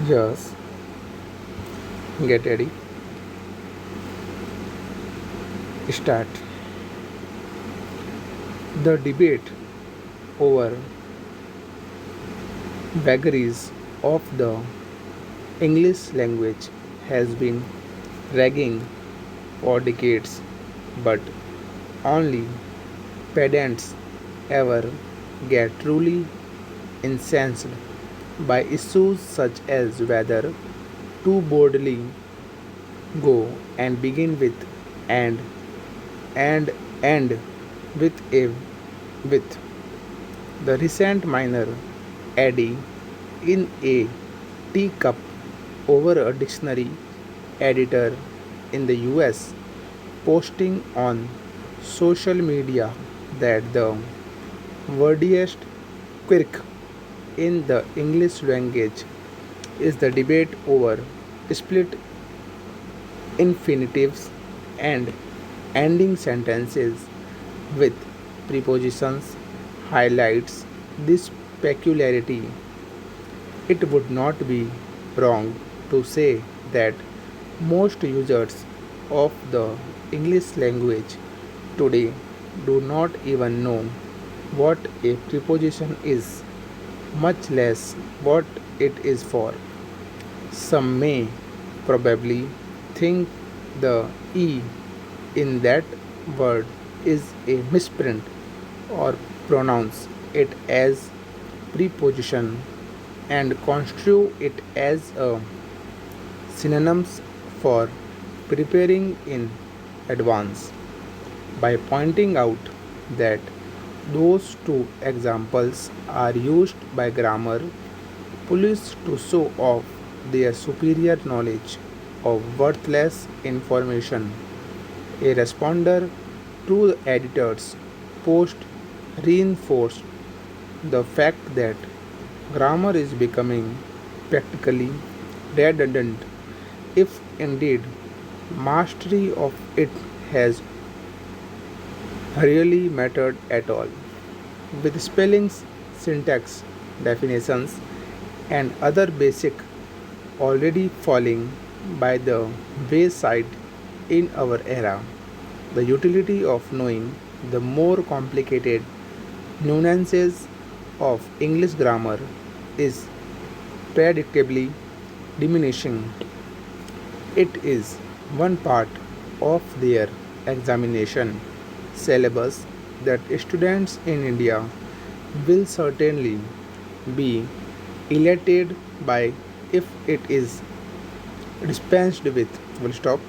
Yes, get ready. Start. The debate over vagaries of the English language has been raging for decades, but only pedants ever get truly incensed by issues such as whether to boldly go and begin with and and end with a with the recent minor Eddie in a teacup over a dictionary editor in the US posting on social media that the wordiest quirk in the English language is the debate over split infinitives and ending sentences with prepositions highlights this peculiarity. It would not be wrong to say that most users of the English language today do not even know what a preposition is, much less what it is for. Some may probably think the E in that word is a misprint or pronounce it as preposition and construe it as a synonyms for preparing in advance. By pointing out that those two examples are used by grammar police to show off their superior knowledge of worthless information. A responder to the editor's post reinforced the fact that grammar is becoming practically redundant if indeed mastery of it has really mattered at all. With spellings, syntax, definitions, and other basic already falling by the wayside in our era, the utility of knowing the more complicated nuances of English grammar is predictably diminishing. It is one part of their examination syllabus that students in India will certainly be elated by if it is dispensed with. Full stop.